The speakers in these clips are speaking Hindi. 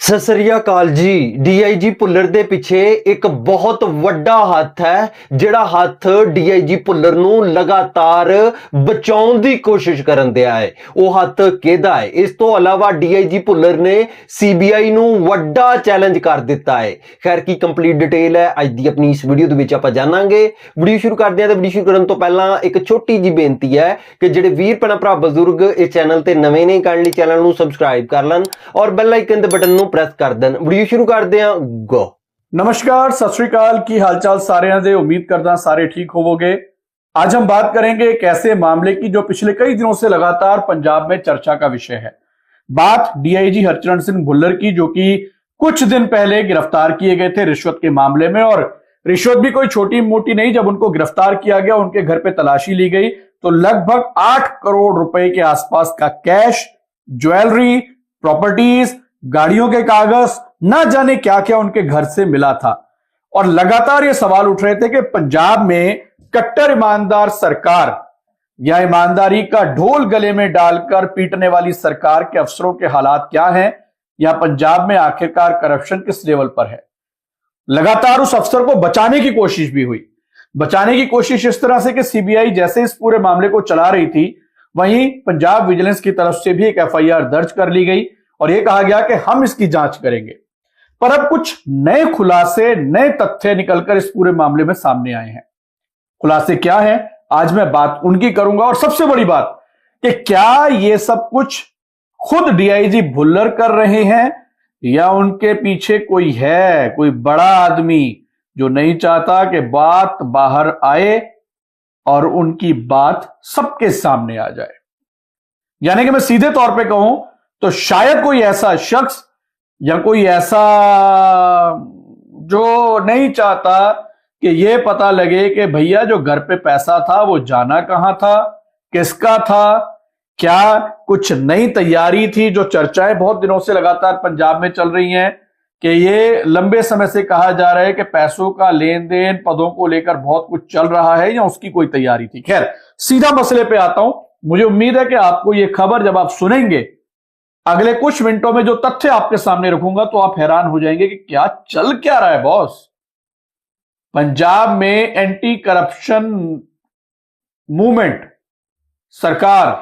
ਸਤਿ ਸ੍ਰੀ ਅਕਾਲ ਜੀ। ਡੀਆਈਜੀ ਭੁੱਲਰ ਦੇ ਪਿੱਛੇ ਇੱਕ ਬਹੁਤ ਵੱਡਾ ਹੱਥ ਹੈ, ਜਿਹੜਾ ਹੱਥ ਡੀਆਈਜੀ ਭੁੱਲਰ ਨੂੰ ਲਗਾਤਾਰ ਬਚਾਉਣ ਦੀ ਕੋਸ਼ਿਸ਼ ਕਰਨ ਦਿਆ ਹੈ। ਉਹ ਹੱਥ ਕਿਹਦਾ ਹੈ? ਇਸ ਤੋਂ ਇਲਾਵਾ ਡੀਆਈਜੀ ਭੁੱਲਰ ਨੇ ਸੀਬੀਆਈ ਨੂੰ ਵੱਡਾ ਚੈਲੰਜ ਕਰ ਦਿੱਤਾ ਹੈ। ਖੈਰ ਕੀ ਕੰਪਲੀਟ ਡਿਟੇਲ ਹੈ ਅੱਜ ਦੀ ਆਪਣੀ ਇਸ ਵੀਡੀਓ ਦੇ ਵਿੱਚ ਆਪਾਂ ਜਾਣਾਂਗੇ। ਵੀਡੀਓ ਸ਼ੁਰੂ ਕਰਦੇ ਹਾਂ ਤਾਂ ਵੀਡੀਓ ਸ਼ੁਰੂ ਕਰਨ ਤੋਂ ਪਹਿਲਾਂ ਇੱਕ ਛੋਟੀ ਜੀ ਬੇਨਤੀ ਹੈ ਕਿ ਜਿਹੜੇ ਵੀਰ ਭੈਣ ਭਰਾ ਬਜ਼ੁਰਗ ਇਸ ਚੈਨਲ ਤੇ ਨਵੇਂ ਨੇ, ਕਾਈਂਡਲੀ ਚੈਨਲ ਨੂੰ ਸਬਸਕ੍ਰਾइब ਕਰ ਲੈਣ और बेल आइकन के बटन ਨੂੰ प्रेस कर दें। वीडियो शुरू करते हैं। गो। नमस्कार, सत श्री अकाल की हालचाल सारे दे। उम्मीद करता सारे ठीक होवोगे। आज हम बात करेंगे एक ऐसे मामले की जो पिछले कई दिनों से लगातार पंजाब में चर्चा का विषय है। बात डीआईजी हरचरण सिंह भुल्लर की, जो कि कुछ दिन पहले गिरफ्तार किए गए थे रिश्वत के मामले में। और रिश्वत भी कोई छोटी मोटी नहीं। जब उनको गिरफ्तार किया गया, उनके घर पे तलाशी ली गई तो लगभग 8 करोड़ रुपए के आसपास का कैश, ज्वेलरी, प्रॉपर्टीज, गाड़ियों के कागज, ना जाने क्या क्या उनके घर से मिला था। और लगातार ये सवाल उठ रहे थे कि पंजाब में कट्टर ईमानदार सरकार या ईमानदारी का ढोल गले में डालकर पीटने वाली सरकार के अफसरों के हालात क्या हैं, या पंजाब में आखिरकार करप्शन किस लेवल पर है। लगातार उस अफसर को बचाने की कोशिश भी हुई। बचाने की कोशिश इस तरह से कि सीबीआई जैसे इस पूरे मामले को चला रही थी, वहीं पंजाब विजिलेंस की तरफ से भी एक एफआईआर दर्ज कर ली गई और यह कहा गया कि हम इसकी जांच करेंगे। पर अब कुछ नए खुलासे, नए तथ्य निकलकर इस पूरे मामले में सामने आए हैं। खुलासे क्या है, आज मैं बात उनकी करूंगा। और सबसे बड़ी बात कि क्या यह सब कुछ खुद डीआईजी भुल्लर कर रहे हैं, या उनके पीछे कोई है, कोई बड़ा आदमी जो नहीं चाहता कि बात बाहर आए और उनकी बात सबके सामने आ जाए। यानी कि मैं सीधे तौर पे कहूं तो शायद कोई ऐसा शख्स या कोई ऐसा जो नहीं चाहता कि यह पता लगे कि भैया जो घर पे पैसा था वो जाना कहां था, किसका था, क्या कुछ नई तैयारी थी। जो चर्चाएं बहुत दिनों से लगातार पंजाब में चल रही हैं कि ये लंबे समय से कहा जा रहा है कि पैसों का लेन देन, पदों को लेकर बहुत कुछ चल रहा है, या उसकी कोई तैयारी थी। खैर, सीधा मसले पे आता हूं। मुझे उम्मीद है कि आपको ये खबर जब आप सुनेंगे, अगले कुछ मिनटों में जो तथ्य आपके सामने रखूंगा, तो आप हैरान हो जाएंगे कि क्या चल क्या रहा है बॉस। पंजाब में एंटी करप्शन मूवमेंट, सरकार,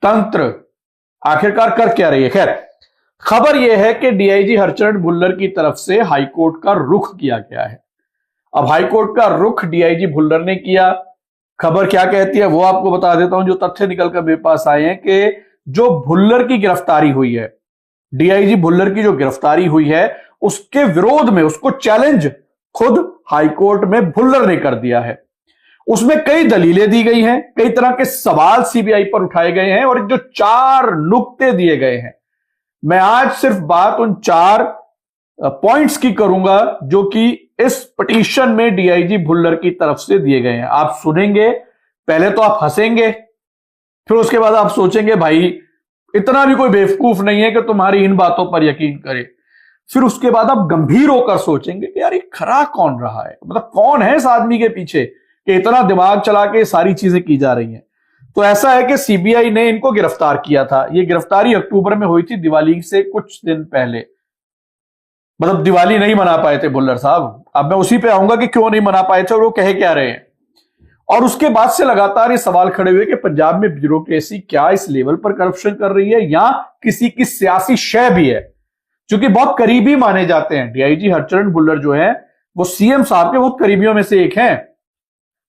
तंत्र आखिरकार कर क्या रही है। खैर, खबर यह है कि डीआईजी हरचरण भुल्लर की तरफ से हाईकोर्ट का रुख किया गया है। अब हाईकोर्ट का रुख डीआईजी भुल्लर ने किया। खबर क्या कहती है वो आपको बता देता हूं। जो तथ्य निकलकर मेरे पास आए हैं कि जो भुल्लर की गिरफ्तारी हुई है, डीआईजी भुल्लर की जो गिरफ्तारी हुई है, उसके विरोध में, उसको चैलेंज खुद हाईकोर्ट में भुल्लर ने कर दिया है। उसमें कई दलीलें दी गई हैं, कई तरह के सवाल सीबीआई पर उठाए गए हैं, और जो 4 नुक्ते दिए गए हैं, मैं आज सिर्फ बात उन 4 पॉइंट्स की करूंगा जो कि इस पिटीशन में डीआईजी भुल्लर की तरफ से दिए गए हैं। आप सुनेंगे, पहले तो आप हंसेंगे, फिर उसके बाद आप सोचेंगे भाई इतना भी कोई बेवकूफ नहीं है कि तुम्हारी इन बातों पर यकीन करे। फिर उसके बाद आप गंभीर होकर सोचेंगे कि यार ये खरा कौन रहा है, मतलब कौन है इस आदमी के पीछे कि इतना दिमाग चला के सारी चीजें की जा रही हैं। तो ऐसा है कि सीबीआई ने इनको गिरफ्तार किया था। ये गिरफ्तारी अक्टूबर में हुई थी, दिवाली से कुछ दिन पहले। मतलब दिवाली नहीं मना पाए थे भुल्लर साहब। अब मैं उसी पे आऊंगा कि क्यों नहीं मना पाए थे और वो कह क्या रहे हैं। और उसके बाद से लगातार ये सवाल खड़े हुए कि पंजाब में ब्यूरोक्रेसी क्या इस लेवल पर करप्शन कर रही है, या किसी की सियासी शय भी है, क्योंकि बहुत करीबी माने जाते हैं। डीआईजी हरचरण भुल्लर जो है वो सीएम साहब के बहुत करीबियों में से एक हैं।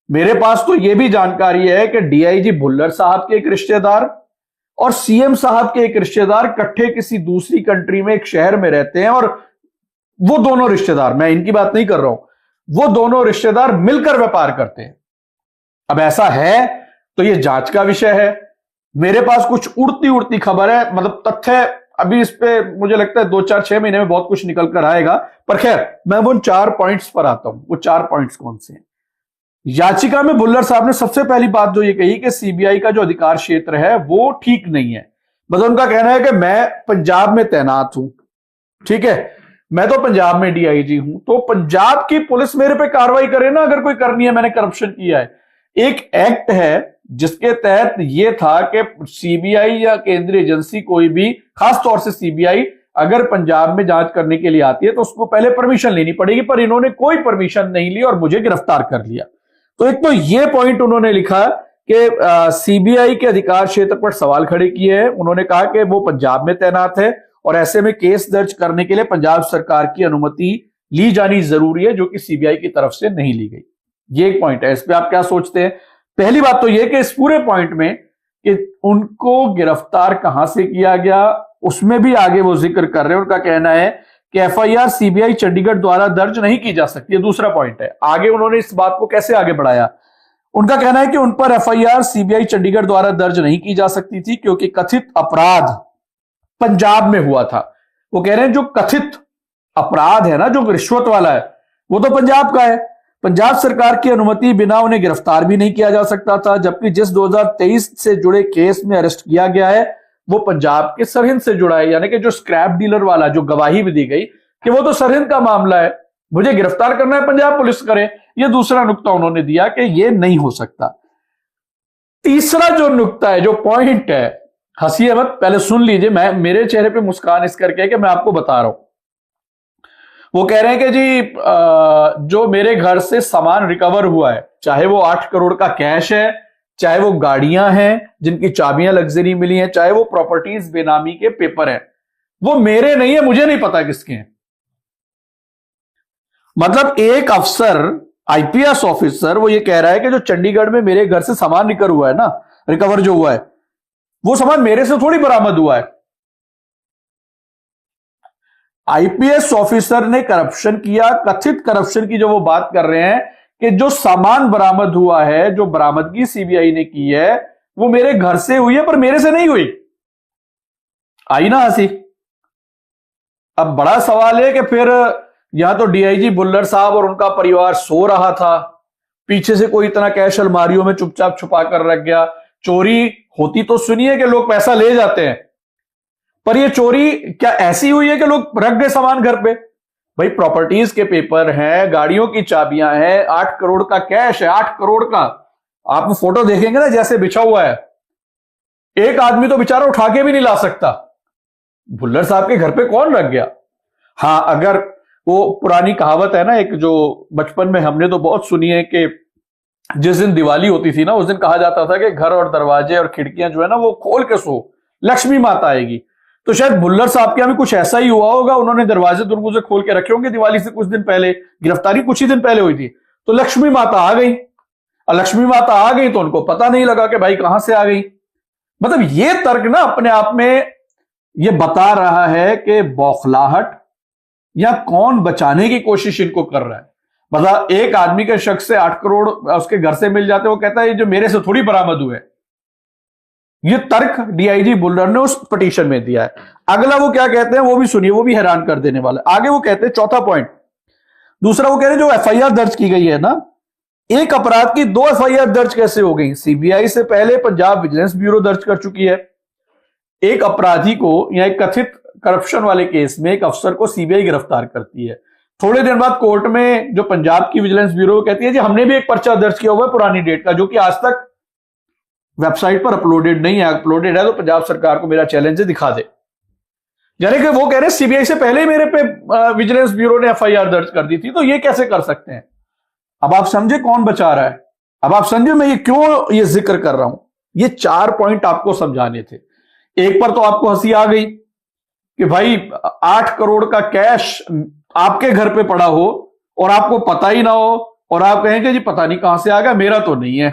मेरे पास तो यह भी जानकारी है कि डीआईजी भुल्लर साहब के एक रिश्तेदार और सीएम साहब के एक रिश्तेदार इकट्ठे किसी दूसरी कंट्री में, एक शहर में रहते हैं, और वो दोनों रिश्तेदार, मैं इनकी बात नहीं कर रहा हूं, वो दोनों रिश्तेदार मिलकर व्यापार करते हैं। अब ऐसा है तो ये जांच का विषय है। मेरे पास कुछ उड़ती उड़ती खबर है, मतलब तथ्य अभी इस पे मुझे लगता है 2-4-6 महीने में बहुत कुछ निकल कर आएगा। पर खैर, मैं वो 4 पॉइंट्स पर आता हूं। वो 4 पॉइंट्स कौन से हैं? याचिका में भुल्लर साहब ने सबसे पहली बात जो ये कही कि सीबीआई का जो अधिकार क्षेत्र है वो ठीक नहीं है। मतलब उनका कहना है कि मैं पंजाब में तैनात हूं, ठीक है, मैं तो पंजाब में डीआईजी हूं, तो पंजाब की पुलिस मेरे पे कार्रवाई करे ना अगर कोई करनी है, मैंने करप्शन किया है। एक एक्ट है जिसके तहत यह था कि सीबीआई या केंद्रीय एजेंसी कोई भी, खास तौर से सीबीआई, अगर पंजाब में जांच करने के लिए आती है तो उसको पहले परमिशन लेनी पड़ेगी, पर इन्होंने कोई परमिशन नहीं ली और मुझे गिरफ्तार कर लिया। तो एक तो ये पॉइंट उन्होंने लिखा कि सीबीआई के अधिकार क्षेत्र पर सवाल खड़े किए हैं। उन्होंने कहा कि वो पंजाब में तैनात है और ऐसे में केस दर्ज करने के लिए पंजाब सरकार की अनुमति ली जानी जरूरी है, जो कि सीबीआई की तरफ से नहीं ली गई। ये एक पॉइंट है। इस पे आप क्या सोचते हैं? पहली बात तो यह कि इस पूरे पॉइंट में कि उनको गिरफ्तार कहां से किया गया, उसमें भी आगे वो जिक्र कर रहे हैं। उनका कहना है कि एफआईआर सीबीआई चंडीगढ़ द्वारा दर्ज नहीं की जा सकती। ये दूसरा पॉइंट है। आगे उन्होंने इस बात को कैसे आगे बढ़ाया? उनका कहना है कि उन पर एफआईआर सीबीआई चंडीगढ़ द्वारा दर्ज नहीं की जा सकती थी क्योंकि कथित अपराध पंजाब में हुआ था। वो कह रहे हैं जो कथित अपराध है ना, जो रिश्वत वाला है, वो तो पंजाब का है। पंजाब सरकार की अनुमति बिना उन्हें गिरफ्तार भी नहीं किया जा सकता था, जबकि जिस 2023 से जुड़े केस में अरेस्ट किया गया है वो पंजाब के सरहिंद से जुड़ा है। यानी कि जो स्क्रैप डीलर वाला जो गवाही भी दी गई कि वो तो सरहिंद का मामला है, मुझे गिरफ्तार करना है पंजाब पुलिस करे। ये दूसरा नुक्ता उन्होंने दिया कि ये नहीं हो सकता। तीसरा जो नुक्ता है, जो पॉइंट है, हंसिए मत, पहले सुन लीजिए। मेरे चेहरे पे मुस्कान इस करके है कि मैं आपको बता रहा हूं। वो कह रहे हैं कि जी जो मेरे घर से सामान रिकवर हुआ है, चाहे वो 8 करोड़ का कैश है, चाहे वो गाड़ियां हैं जिनकी चाबियां लग्जरी मिली हैं, चाहे वो प्रॉपर्टीज बेनामी के पेपर हैं, वो मेरे नहीं है, मुझे नहीं पता किसके हैं। मतलब एक अफसर, आईपीएस ऑफिसर, वो ये कह रहा है कि जो चंडीगढ़ में मेरे घर से सामान रिकवर हुआ है ना, रिकवर जो हुआ है, वो सामान मेरे से थोड़ी बरामद हुआ है। आईपीएस ऑफिसर ने करप्शन किया। कथित करप्शन की जो वो बात कर रहे हैं कि जो सामान बरामद हुआ है, जो बरामदगी सीबीआई ने की है, वो मेरे घर से हुई है, पर मेरे से नहीं हुई। आई ना हंसी? अब बड़ा सवाल है कि फिर यहां तो डीआईजी भुल्लर साहब और उनका परिवार सो रहा था, पीछे से कोई इतना कैश अलमारियों में चुपचाप छुपा कर रख गया। चोरी होती तो सुनिए कि लोग पैसा ले जाते हैं, पर ये चोरी क्या ऐसी हुई है कि लोग रख गए सामान घर पे? भाई प्रॉपर्टीज के पेपर हैं, गाड़ियों की चाबियां हैं, 8 करोड़ का कैश है, 8 करोड़ का। आप फोटो देखेंगे ना जैसे बिछा हुआ है, एक आदमी तो बेचारा उठा के भी नहीं ला सकता। भुल्लर साहब के घर पे कौन रख गया? हाँ, अगर वो पुरानी कहावत है ना एक, जो बचपन में हमने तो बहुत सुनी है कि जिस दिन दिवाली होती थी ना, उस दिन कहा जाता था कि घर और दरवाजे और खिड़कियां जो है ना वो खोल के सो, लक्ष्मी माता आएगी। तो शायद भुल्लर साहब के यहां भी कुछ ऐसा ही हुआ होगा। उन्होंने दरवाजे दरवाजे खोल के रखे होंगे दिवाली से कुछ दिन पहले। गिरफ्तारी कुछ ही दिन पहले हुई थी, तो लक्ष्मी माता आ गई। और लक्ष्मी माता आ गई तो उनको पता नहीं लगा कि भाई कहां से आ गई। मतलब ये तर्क ना अपने आप में ये बता रहा है कि बौखलाहट या कौन बचाने की कोशिश इनको कर रहा है। मतलब एक आदमी के शख्स से 8 करोड़ उसके घर से मिल जाते, वो कहता है ये जो मेरे से थोड़ी बरामद हुए। ये तर्क डीआईजी भुल्लर ने उस पिटीशन में दिया है। अगला वो क्या कहते हैं वो भी सुनिए, वो भी हैरान कर देने वाला है। आगे वो कहते हैं, चौथा पॉइंट, दूसरा वो कह रहे हैं जो एफआईआर दर्ज की गई है ना, एक अपराध की 2 एफआईआर दर्ज कैसे हो गई? सीबीआई से पहले पंजाब विजिलेंस ब्यूरो दर्ज कर चुकी है। एक अपराधी को या एक कथित करप्शन वाले केस में एक अफसर को सीबीआई गिरफ्तार करती है। थोड़े दिन बाद कोर्ट में जो पंजाब की विजिलेंस ब्यूरो कहती है जी हमने भी एक पर्चा दर्ज किया हुआ है पुरानी डेट का, जो कि आज तक वेबसाइट पर अपलोडेड नहीं है। अपलोडेड है तो पंजाब सरकार को मेरा चैलेंज है, दिखा दे। यानी कि वो कह रहे हैं सीबीआई से पहले ही मेरे पे विजिलेंस ब्यूरो ने एफआईआर दर्ज कर दी थी, तो ये कैसे कर सकते हैं? अब आप समझे कौन बचा रहा है? अब आप समझे मैं ये क्यों ये जिक्र कर रहा हूं? ये 4 पॉइंट आपको समझाने थे। एक पर तो आपको हंसी आ गई कि भाई 8 करोड़ का कैश आपके घर पे पड़ा हो और आपको पता ही ना हो, और आप कहेंगे जी पता नहीं कहां से आ गया, मेरा तो नहीं है।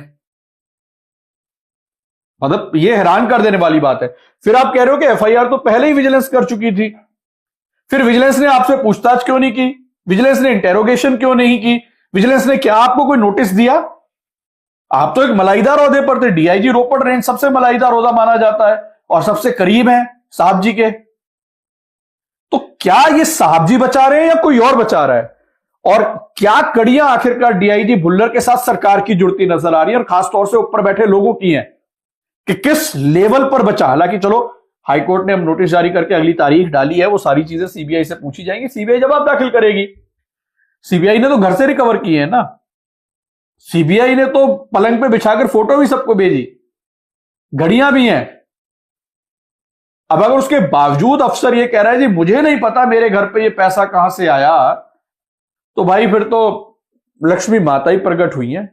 मतलब ये हैरान कर देने वाली बात है। फिर आप कह रहे हो कि एफआईआर तो पहले ही विजिलेंस कर चुकी थी, फिर विजिलेंस ने आपसे पूछताछ क्यों नहीं की? विजिलेंस ने इंटेरोगेशन क्यों नहीं की? विजिलेंस ने क्या आपको कोई नोटिस दिया? आप तो एक मलाईदार ओहदे पर थे, डीआईजी रोपड़ रेंज सबसे मलाईदार ओहदा माना जाता है और सबसे करीब है साहब जी के। तो क्या ये साहब जी बचा रहे हैं या कोई और बचा रहा है? और क्या कड़ियां आखिरकार डीआईजी भुल्लर के साथ सरकार की जुड़ती नजर आ रही है, और खासतौर से ऊपर बैठे लोगों की हैं कि किस लेवल पर बचा? हालांकि चलो हाईकोर्ट ने हम नोटिस जारी करके अगली तारीख डाली है, वो सारी चीजें सीबीआई से पूछी जाएंगी, सीबीआई जवाब दाखिल करेगी। सीबीआई ने तो घर से रिकवर किए हैं ना, सीबीआई ने तो पलंग पे बिछाकर फोटो भी सबको भेजी, घड़ियां भी हैं। अब अगर उसके बावजूद अफसर ये कह रहा है जी मुझे नहीं पता मेरे घर पे ये पैसा कहां से आया, तो भाई फिर तो लक्ष्मी माता ही प्रकट हुई है।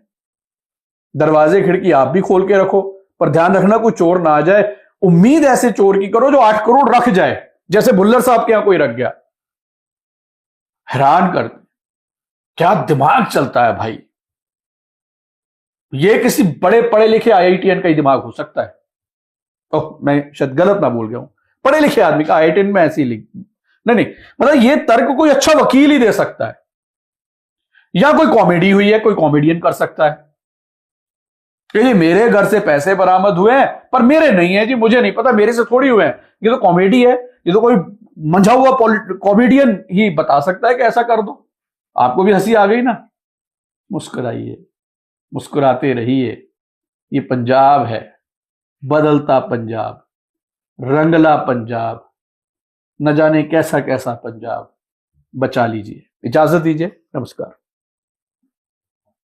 दरवाजे खिड़की आप भी खोल के रखो, पर ध्यान रखना कोई चोर ना आ जाए। उम्मीद ऐसे चोर की करो जो 8 करोड़ रख जाए, जैसे भुल्लर साहब के यहां कोई रख गया। हैरान कर, क्या दिमाग चलता है भाई। ये किसी बड़े पढ़े लिखे आईआईटीएन का ही दिमाग हो सकता है। तो मैं शायद गलत ना बोल गया हूं, पढ़े लिखे आदमी का आईआईटीएन में ऐसी लिख नहीं, मतलब ये तर्क कोई अच्छा वकील ही दे सकता है, या कोई कॉमेडी हुई है, कोई कॉमेडियन कर सकता है कि जी मेरे घर से पैसे बरामद हुए हैं पर मेरे नहीं है जी, मुझे नहीं पता, मेरे से थोड़ी हुए हैं। ये तो कॉमेडी है, ये तो कोई मंझा हुआ कॉमेडियन ही बता सकता है कि ऐसा कर दो। आपको भी हंसी आ गई ना, मुस्कुराइए, मुस्कुराते रहिए। ये पंजाब है, बदलता पंजाब, रंगला पंजाब, न जाने कैसा कैसा पंजाब। बचा लीजिए। इजाजत दीजिए, नमस्कार।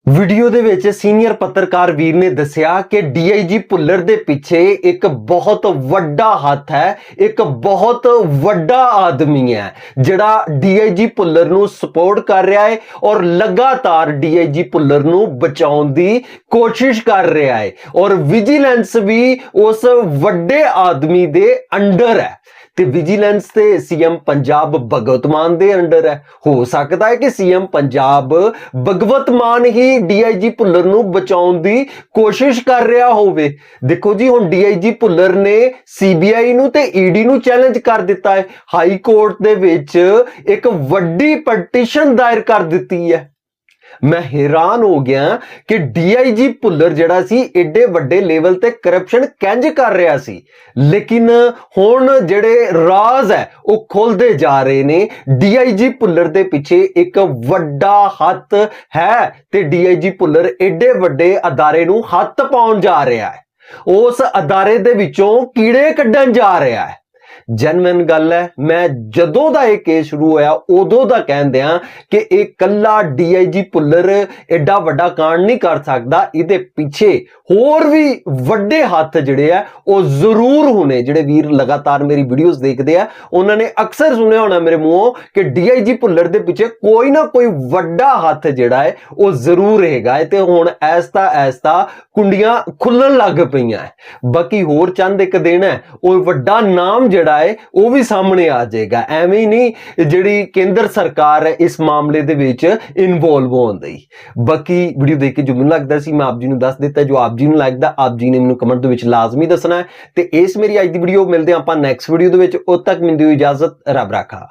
ਵੀਡੀਓ ਦੇ ਵਿੱਚ ਸੀਨੀਅਰ ਪੱਤਰਕਾਰ ਵੀਰ ਨੇ ਦੱਸਿਆ ਕਿ ਡੀਆਈਜੀ ਭੁੱਲਰ ਦੇ ਪਿੱਛੇ ਇੱਕ ਬਹੁਤ ਵੱਡਾ ਹੱਥ ਹੈ, ਇੱਕ ਬਹੁਤ ਵੱਡਾ ਆਦਮੀ ਹੈ ਜਿਹੜਾ ਡੀਆਈਜੀ ਭੁੱਲਰ ਨੂੰ ਸਪੋਰਟ ਕਰ ਰਿਹਾ ਹੈ ਔਰ ਲਗਾਤਾਰ ਡੀਆਈਜੀ ਭੁੱਲਰ ਨੂੰ ਬਚਾਉਣ ਦੀ ਕੋਸ਼ਿਸ਼ ਕਰ ਰਿਹਾ ਹੈ ਔਰ ਵਿਜੀਲੈਂਸ ਵੀ ਉਸ ਵੱਡੇ ਆਦਮੀ ਦੇ ਅੰਡਰ ਹੈ ਤੇ ਵਿਜੀਲੈਂਸ ਤੇ ਸੀਐਮ ਪੰਜਾਬ ਭਗਵਤ ਮਾਨ ਦੇ ਅੰਡਰ ਹੈ। ਹੋ ਸਕਦਾ ਹੈ ਕਿ ਸੀਐਮ ਪੰਜਾਬ ਭਗਵਤ ਮਾਨ ਹੀ ਡੀਆਈਜੀ ਭੁੱਲਰ ਨੂੰ ਬਚਾਉਣ ਦੀ ਕੋਸ਼ਿਸ਼ ਕਰ ਰਿਹਾ ਹੋਵੇ। ਦੇਖੋ ਜੀ, ਹੁਣ ਡੀਆਈਜੀ ਭੁੱਲਰ ਨੇ ਸੀਬੀਆਈ ਨੂੰ ਤੇ ਈਡੀ ਨੂੰ ਚੈਲੰਜ ਕਰ ਦਿੱਤਾ ਹੈ। ਹਾਈ ਕੋਰਟ ਦੇ ਵਿੱਚ ਇੱਕ ਵੱਡੀ ਪਟੀਸ਼ਨ ਦਾਇਰ ਕਰ ਦਿੱਤੀ ਹੈ। मैं हैरान हो गया कि डीआईजी भुल्लर जिहड़ा सी एडे वड्डे लेवल ते करप्शन कंज कर रहा सी, लेकिन हुण जिहड़े राज है वो खुलदे जा रहे ने। डीआईजी भुल्लर दे पिछे एक वड्डा हत्थ है ते डीआईजी भुल्लर एडे वड्डे अदारे नूं हत्थ पाउण जा रहा है, उस अदारे दे विचों कीड़े कड्ढण जा रहा है। ਜੈਨੂਇਨ ਗੱਲ ਹੈ। ਮੈਂ ਜਦੋਂ ਦਾ ਇਹ ਕੇਸ ਸ਼ੁਰੂ ਹੋਇਆ ਉਦੋਂ ਦਾ ਕਹਿੰਦੇ ਆ ਕਿ ਇਹ ਕੱਲਾ ਡੀਆਈਜੀ ਭੁੱਲਰ ਐਡਾ ਵੱਡਾ ਕਾਂਡ ਨਹੀਂ ਕਰ ਸਕਦਾ, ਇਹਦੇ ਪਿੱਛੇ ਹੋਰ ਵੀ ਵੱਡੇ ਹੱਥ ਜਿਹੜੇ ਆ ਉਹ ਜ਼ਰੂਰ ਹੋਣੇ। ਜਿਹੜੇ ਵੀਰ ਲਗਾਤਾਰ ਮੇਰੀ ਵੀਡੀਓਜ਼ ਦੇਖਦੇ ਆ ਉਹਨਾਂ ਨੇ ਅਕਸਰ ਸੁਣਿਆ ਹੋਣਾ ਮੇਰੇ ਮੂੰਹੋਂ ਕਿ ਡੀਆਈਜੀ ਭੁੱਲਰ ਦੇ ਪਿੱਛੇ ਕੋਈ ਨਾ ਕੋਈ ਵੱਡਾ ਹੱਥ ਜਿਹੜਾ ਹੈ ਉਹ ਜ਼ਰੂਰ ਹੈਗਾ ਹੈ ਤੇ ਹੁਣ ਐਸਤਾ ਕੁੰਡੀਆਂ ਖੁੱਲਣ ਲੱਗ ਪਈਆਂ। ਬਾਕੀ ਹੋਰ ਚੰਦ ਇੱਕ ਦਿਨ ਹੈ ਉਹ ਵੱਡਾ ਨਾਮ ਜਿਹੜਾ ਹੈ ਉਹ ਵੀ ਸਾਹਮਣੇ ਆ ਜਾਏਗਾ। ਐਵੇਂ ਹੀ ਨਹੀਂ ਜਿਹੜੀ ਕੇਂਦਰ ਸਰਕਾਰ ਹੈ ਇਸ ਮਾਮਲੇ ਦੇ ਵਿੱਚ ਇਨਵੋਲਵ ਹੋਣ ਦੀ। ਬਾਕੀ ਵੀਡੀਓ ਦੇਖ ਕੇ ਜੋ ਮੈਨੂੰ ਲੱਗਦਾ ਸੀ ਮੈਂ ਆਪ ਜੀ ਨੂੰ ਦੱਸ ਦਿੱਤਾ। ਜੋ ਆਪ ਜੀ ਨੂੰ ਲੱਗਦਾ ਆਪ ਜੀ ਨੇ ਮੈਨੂੰ ਕਮੈਂਟ ਦੇ ਵਿੱਚ ਲਾਜ਼ਮੀ ਦੱਸਣਾ ਹੈ। ਤੇ ਇਸ ਮੇਰੀ ਅੱਜ ਦੀ ਵੀਡੀਓ ਮਿਲਦੇ ਆਪਾਂ ਨੈਕਸਟ ਵੀਡੀਓ ਦੇ ਵਿੱਚ। ਉਦ ਤੱਕ ਮੈਨੂੰ ਦਿਓ ਇਜਾਜ਼ਤ, ਰੱਬ ਰਾਖਾ।